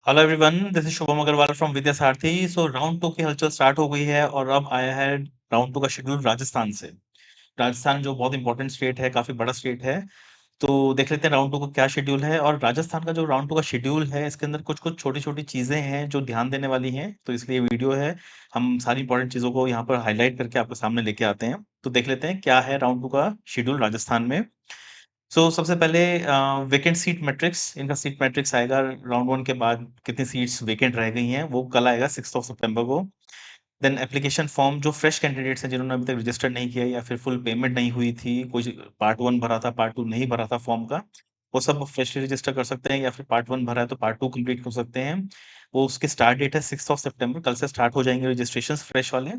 Hello everyone, this is Shubham Agrawal from Vidya Sarathi. So round to की हलचल start हो गई है और अब आया है राउंड टू का शेड्यूल राजस्थान से। राजस्थान जो बहुत इंपॉर्टेंट स्टेट है, काफी बड़ा स्टेट है। तो देख लेते हैं राउंड टू का क्या शेड्यूल है। और राजस्थान का जो राउंड टू का शेड्यूल है, इसके अंदर कुछ कुछ छोटी छोटी चीजें हैं जो ध्यान देने वाली हैं, तो इसलिए वीडियो है। हम सारी इंपॉर्टेंट चीजों को यहाँ पर हाईलाइट करके आपके सामने लेके आते हैं। तो देख लेते हैं क्या है राउंड टू का शेड्यूल राजस्थान में। सबसे पहले वेकेंट सीट मैट्रिक्स, इनका सीट मैट्रिक्स आएगा राउंड वन के बाद। कितनी सीट्स वेकेंट रह गई हैं वो कल आएगा 6 सितंबर को। देन एप्लीकेशन फॉर्म, जो फ्रेश कैंडिडेट्स हैं जिन्होंने अभी तक रजिस्टर नहीं किया या फिर फुल पेमेंट नहीं हुई थी, कुछ पार्ट वन भरा था, पार्ट टू नहीं भरा था फॉर्म का, वो सब फ्रेशली रजिस्टर कर सकते हैं। या फिर पार्ट वन भरा है तो पार्ट टू कंप्लीट कर सकते हैं। वो उसकी स्टार्ट डेट है 6 सितंबर, कल से स्टार्ट हो जाएंगे रजिस्ट्रेशन फ्रेश वाले।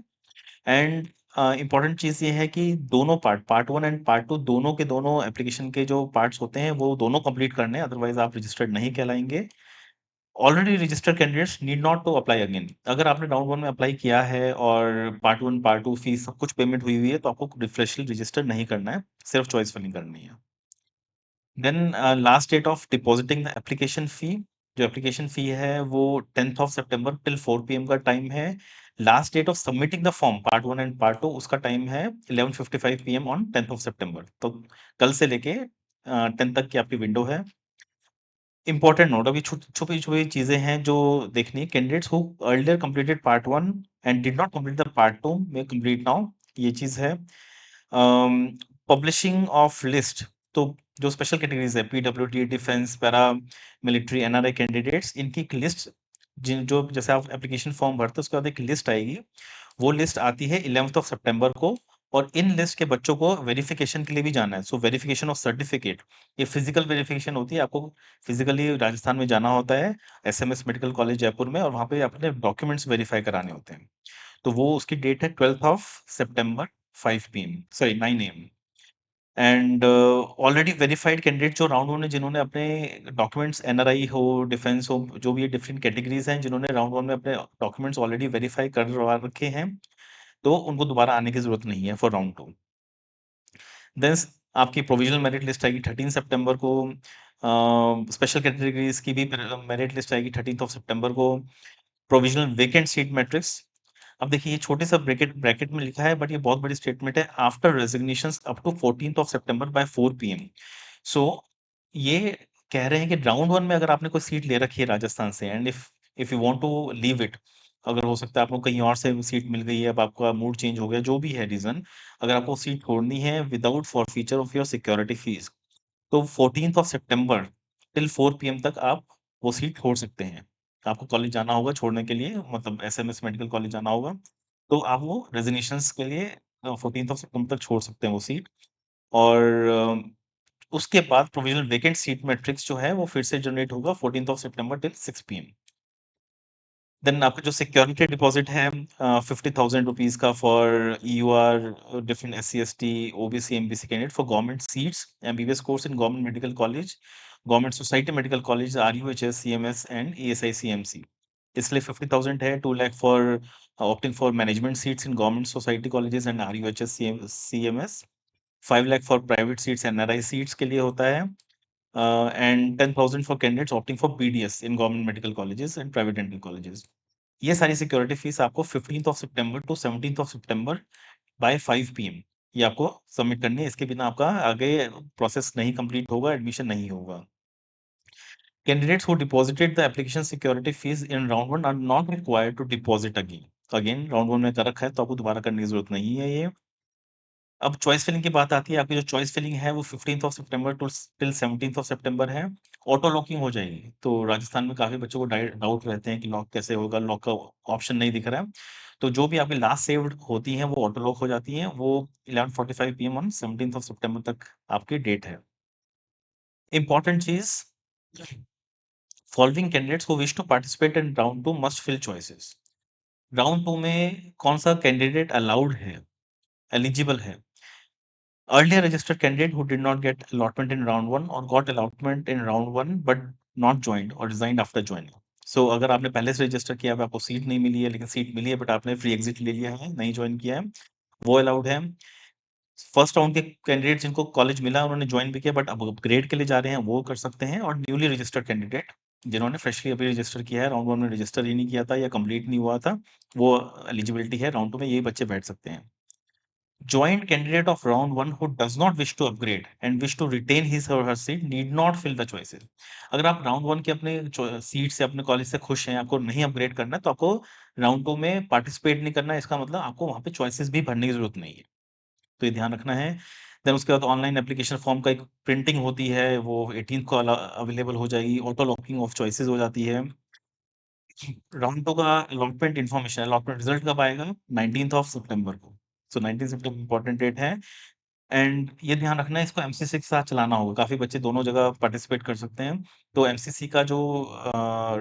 एंड इम्पॉर्टेंट चीज़ ये है कि दोनों part one and part to, दोनों के दोनों एप्लीकेशन के जो पार्ट्स होते हैं वो दोनों कंप्लीट करने हैं, अदरवाइज आप रजिस्टर्ड नहीं कहलाएंगे। Already registered candidates need not to apply again. अगर आपने राउंड वन में अप्लाई किया है और part one part two fees सब कुछ पेमेंट हुई हुई है, तो आपको रिफ्रेशली रजिस्टर नहीं करना है, सिर्फ चॉइस फिलिंग करनी है। Then last date of depositing the application fee, जो एप्लीकेशन फी है वो 10 सितंबर टिल 4 PM का टाइम है। Last date of submitting the form part one and part two, उसका टाइम है 11:55 PM ऑन 10 सितंबर। तो कल से लेके 10 तक की आपकी विंडो है। इंपॉर्टेंट नोट, अभी छुपी छुपी चीजें हैं जो देखनी है। Candidates who earlier completed part one and did not complete the part two में कंप्लीट नाउ, ये चीज है। पब्लिशिंग ऑफ लिस्ट, तो जो स्पेशल कैटेगरीज है, PWD, defence, para military, NRI candidates, इनकी एक लिस्ट, जिन जो जैसे आप एप्लीकेशन फॉर्म भरते हैं उसके बाद एक लिस्ट आएगी। वो लिस्ट आती है 11 सितंबर को। और इन लिस्ट के बच्चों को वेरिफिकेशन के लिए भी जाना है। वेरिफिकेशन ऑफ सर्टिफिकेट, ये फिजिकल वेरिफिकेशन होती है। आपको फिजिकली राजस्थान में जाना होता है, एसएमएस मेडिकल कॉलेज जयपुर में, और वहाँ पे अपने डॉक्यूमेंट्स वेरीफाई कराने होते हैं। तो वो उसकी डेट है 12 सितंबर 5 PM, sorry 9 AM। And already verified candidate जो राउंड वन में जिन्होंने अपने डॉक्यूमेंट्स, एनआरआई हो, डिफेंस हो, जो भी ये डिफरेंट कैटेगरीज हैं जिन्होंने राउंड वन में अपने डॉक्यूमेंट्स ऑलरेडी वेरीफाई करवा रखे हैं, तो उनको दोबारा आने की जरूरत नहीं है फॉर राउंड टू। देन आपकी प्रोविजनल मेरिट लिस्ट आएगी 13 सितंबर को। स्पेशल कैटेगरीज की भी मेरिट लिस्ट आएगी 13 सितंबर को। प्रोविजनल वेकेंट सीट मैट्रिक्स, अब देखिए ये छोटे सा ब्रैकेट ब्रैकेट में लिखा है, बट ये बहुत बड़ी स्टेटमेंट है। After resignation up to 14 September by 4 PM। So ये कह रहे हैं कि राउंड वन में अगर आपने कोई सीट ले रखी है राजस्थान से, and if you want to leave it, अगर हो सकता है आपको कहीं और से सीट मिल गई है, अब आपका मूड चेंज हो गया, जो भी है रीजन, अगर आपको सीट छोड़नी है without forfeiture of your security fees, तो 14 सितंबर टिल 4 PM तक आप वो सीट छोड़ सकते हैं। आपको कॉलेज जाना होगा छोड़ने के लिए, मतलब एसएमएस मेडिकल कॉलेज जाना होगा, तो आप वो रेजिग्नेशंस के लिए 14 सितंबर तक छोड़ सकते हैं वो सीट। और उसके बाद प्रोविजनल वेकेंट सीट मैट्रिक्स जो है वो फिर से जनरेट होगा 14 सितंबर टिल 6 PM। देन आपका जो सिक्योरिटी डिपॉजिट है 50,000 रुपीज का for EUR, different SC ST OBC MBC candidate for government seats, MBBS course in government medical college, government society medical college, RUHS CMS and ESI CMC। इसलिए 50,000 है। 2 lakh for opting for management seats in government society colleges and RUHS CMS। 5 lakh for private seats, NRI seats के लिए होता है। And 10,000 for candidates opting for BDS in government medical colleges and private dental colleges. ये सारी security fees आपको 15 सितंबर to 17 September bye 5 PM ये आपको submit करनी है। इसके बिना आपका आगे प्रोसेस नहीं कंप्लीट होगा, एडमिशन नहीं होगा। Candidates who deposited the application security fees in round one are not required to deposit again. Again round one में कर रखा है तो आपको दोबारा करने की जरूरत नहीं है ये। अब चॉइस फिलिंग की बात आती है। आपकी जो चॉइस फिलिंग है वो 15 सितंबर टू टिल 17 सितंबर है। ऑटो लॉकिंग हो जाएगी। तो राजस्थान में काफी बच्चों को डाउट रहते हैं कि लॉक कैसे होगा, लॉक का ऑप्शन नहीं दिख रहा है। तो जो भी आपकी लास्ट सेव्ड होती हैं वो ऑटो लॉक हो जाती हैं। वो 11:45 PM ऑन 17 सितंबर तक आपकी डेट है। इंपॉर्टेंट चीज, following candidates who wish to participate in round two must fill choices. Round two में कौन सा कैंडिडेट अलाउड है, एलिजिबल है? Earlier registered candidate who did not get allotment in round one or got allotment in round one but not joined or resigned after joining. अगर आपने पहले से register किया है, आपको सीट नहीं मिली है, लेकिन सीट मिली है बट आपने फ्री एग्जिट ले लिया है, नहीं ज्वाइन किया है, वो अलाउड है। फर्स्ट राउंड के कैंडिडेट जिनको कॉलेज मिला, उन्होंने ज्वाइन भी किया बट अब अपग्रेड के लिए जा रहे हैं, वो कर सकते हैं। और न्यूली रजिस्टर्ड कैंडिडेट जिन्होंने फ्रेशली अभी रजिस्टर किया है, राउंड 1 में रजिस्टर ही नहीं किया था या कंप्लीट नहीं हुआ था, वो एलिजिबिलिटी है, राउंड 2 में यही बच्चे बैठ सकते हैं। Joint candidate of round 1 who does not wish to upgrade and wish to retain his or her seat need not fill the choices. अगर आप राउंड 1 के अपने सीट से अपने कॉलेज से खुश हैं, आपको नहीं अपग्रेड करना है, तो आपको राउंड 2 में पार्टिसिपेट नहीं करना है। इसका मतलब आपको वहाँ पे चॉइसेस भी भरने की ज़रूरत नहीं है। तो ये ध्यान रखना है। देन उसके बाद ऑनलाइन एप्लीकेशन फॉर्म का एक प्रिंटिंग होती है, वो 18th को अवेलेबल हो जाएगी। ऑटो लॉकिंग ऑफ चॉइसेस हो जाती है। राउंड 2 का अलॉटमेंट इन्फॉर्मेशन, अलॉटमेंट रिजल्ट कब आएगा? 19th ऑफ सितंबर को। सो 19 सितंबर इम्पोर्टेंट डेट है। एंड ये ध्यान रखना है, इसको एमसीसी के साथ चलाना होगा। काफ़ी बच्चे दोनों जगह पार्टिसिपेट कर सकते हैं। तो एमसीसी का जो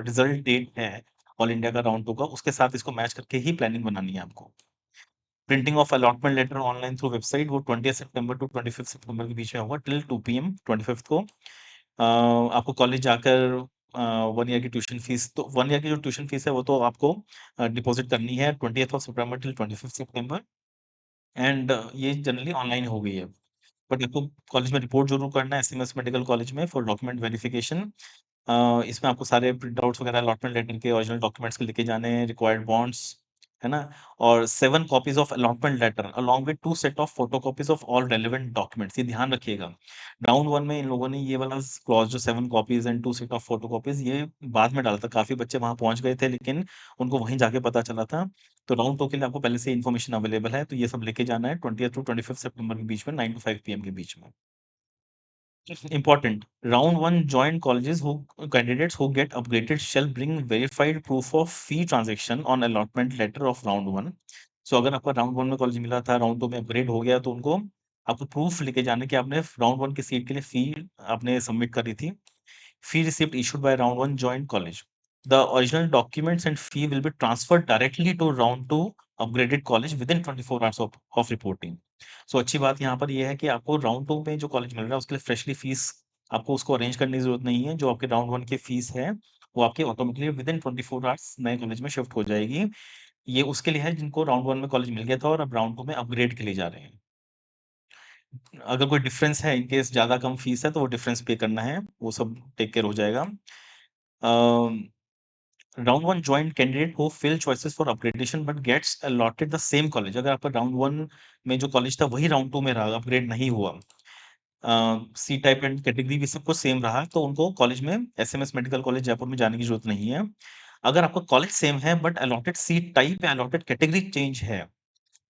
रिज़ल्ट डेट है ऑल इंडिया का राउंड 2 का, उसके साथ इसको मैच करके ही प्लानिंग बनानी है आपको। Printing of allotment letter online through website, वो 20 सितंबर टू 25 सितंबर के बीच में होगा टिल 2 पीएम 25 को। आपको कॉलेज जाकर 1 ईयर की ट्यूशन फीस, तो 1 ईयर की जो ट्यूशन फीस है वो तो आपको डिपॉज़िट करनी है 20th of September till 25 September. And ये जनरली ऑनलाइन हो गई है। बट आपको कॉलेज में रिपोर्ट ज़रूर करना है, एसएमएस मेडिकल कॉलेज में फॉर डॉक्यूमेंट वेरिफिकेशन। इसमें आपको सारे प्रिंट आउट्स वगैरह अलॉटमेंट लेटर के ओरिजिनल डॉक्यूमेंट्स के लेके जाने हैं, रिक्वायर्ड बॉन्ड्स, है ना? और 7 copies of allotment letter along with 2 set of photocopies of all relevant documents. ये ध्यान रखिएगा। राउंड 1 में इन लोगों ने ये वाला क्लॉज़ जो 7 copies and 2 set of photocopies, ये बाद में डाला था। काफ़ी बच्चे वहाँ पहुँच गए थे, लेकिन उनको वहीं जाके पता चला था। तो राउंड 2 के लिए आपको पहले से इन्फॉर्मेशन अवेलेबल है, तो ये सब लेके जाना है 20th टू 25 सितंबर के बीच में 9 टू 5 पीएम के बीच में। Important. Round 1 joint colleges who candidates who get upgraded shall bring verified proof of fee transaction on allotment letter of round 1. So अगर आपका राउंड 1 में कॉलेज मिला था, राउंड 2 में अपग्रेड हो गया, तो उनको आपको प्रूफ लेके जाना है कि आपने राउंड 1 की सीट के लिए फी आपने सबमिट करी थी। Fee receipt issued by round 1 joint college. The original documents and fee will be transferred directly to round 2 upgraded college within 24 hours of reporting. So अच्छी बात यहाँ पर ये है कि आपको राउंड 2 में जो कॉलेज मिल रहा है उसके लिए फ्रेशली फीस आपको उसको अरेंज करने की ज़रूरत नहीं है। जो आपके राउंड 1 की फीस है, वो आपकी ऑटोमेटिकली विदिन 24 आवर्स नए कॉलेज में शिफ्ट हो जाएगी। ये उसके लिए है जिनको राउंड 1 में कॉलेज मिल गया था और अब राउंड 2 में अपग्रेड के लिए जा रहे हैं। अगर कोई डिफरेंस है, इन केस ज़्यादा कम फीस है, तो वो डिफरेंस पे करना है, वो सब टेक केयर हो जाएगा। Round 1 joint candidate who fill choices for upgradation but gets allotted the same college. अगर आपका राउंड 1 में जो कॉलेज था वही राउंड 2 में रहा, अपग्रेड नहीं हुआ, सी टाइप एंड कैटेगरी भी सब कुछ सेम रहा, तो उनको कॉलेज में एसएमएस मेडिकल कॉलेज जयपुर में जाने की ज़रूरत नहीं है। अगर आपका कॉलेज सेम है बट अलॉटेड सीट टाइप या अलॉटेड कैटेगरी चेंज है,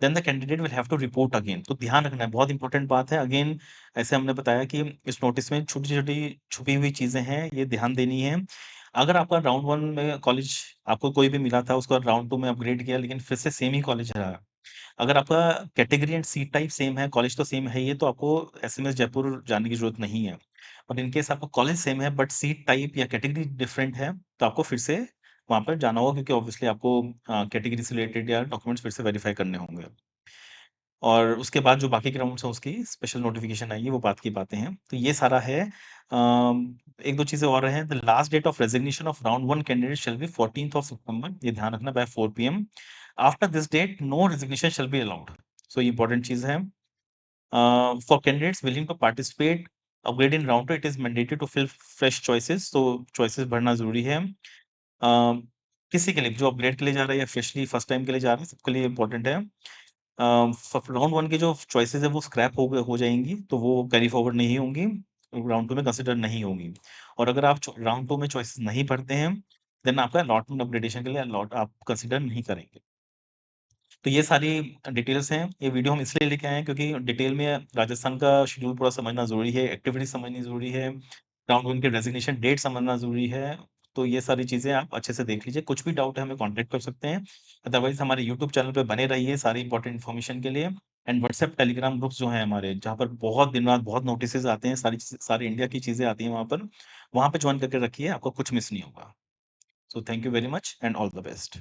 then the candidate will have to report again. तो ध्यान रखना है, बहुत इंपॉर्टेंट बात है। अगेन ऐसे हमने बताया कि इस नोटिस में छोटी-छोटी छुपी हुई चीज़ें हैं, ये ध्यान देनी है। अगर आपका राउंड 1 में कॉलेज आपको कोई भी मिला था, उसको राउंड 2 में अपग्रेड किया, लेकिन फिर से सेम ही कॉलेज रहा। अगर आपका category and seat type same है, कॉलेज तो सेम है ही है, तो आपको एसएमएस जयपुर जाने की ज़रूरत नहीं है। बट इन केस आपका कॉलेज सेम है बट सीट टाइप या कैटेगरी डिफरेंट है, तो आपको फिर से वहाँ पर जाना होगा, क्योंकि ऑब्वियसली आपको कैटेगरी से रिलेटेड या डॉक्यूमेंट्स फिर से वेरीफाई करने होंगे। और उसके बाद जो बाकी के राउंड्स हैं उसकी स्पेशल नोटिफ़िकेशन आएगी, वो बात की बातें हैं। तो ये सारा है। 1-2 चीज़ें और हैं। The last date of resignation of round 1 candidate shall be 14th of September, ये ध्यान रखना, by 4 PM. After this date no resignation shall be allowed. So ये इंपॉर्टेंट चीज़ है। For candidates willing to participate upgrade in round 2 it is mandatory to fill fresh choices, तो choices भरना ज़रूरी है। किसी के लिए जो अपग्रेड के लिए जा रहा है या फ्रेशली फर्स्ट टाइम के लिए जा रहा है, सबके लिए इम्पोर्टेंट है। राउंड 1 की जो चॉइसेस है वो स्क्रैप हो जाएँगी, तो वो कैरी फॉरवर्ड नहीं होंगी, राउंड 2 में कंसिडर नहीं होंगी। और अगर आप राउंड 2 में चॉइसेस नहीं भरते हैं, देन आपका अलॉटमेंट अपग्रेडेशन के लिए अलॉट आप कंसिडर नहीं करेंगे। तो ये सारी डिटेल्स हैं। ये वीडियो हम इसलिए लेके आए हैं क्योंकि डिटेल में राजस्थान का शेड्यूल पूरा समझना ज़रूरी है, एक्टिविटी समझनी ज़रूरी है, राउंड 1 के रेज़िग्नेशन डेट समझना ज़रूरी है। तो ये सारी चीज़ें आप अच्छे से देख लीजिए। कुछ भी डाउट है हमें कॉन्टैक्ट कर सकते हैं। अदरवाइज़ हमारे यूट्यूब चैनल पे बने रहिए सारी इम्पोर्टेंट इन्फॉर्मेशन के लिए। एंड व्हाट्सएप, टेलीग्राम ग्रुप्स जो हैं हमारे, जहाँ पर बहुत दिन-रात बहुत नोटिसेज़ आते हैं, सारी इंडिया की चीज़ें आती हैं वहाँ पर। वहाँ पे जॉइन करके रखिए, आपको कुछ मिस नहीं होगा। So thank you very much and all the best.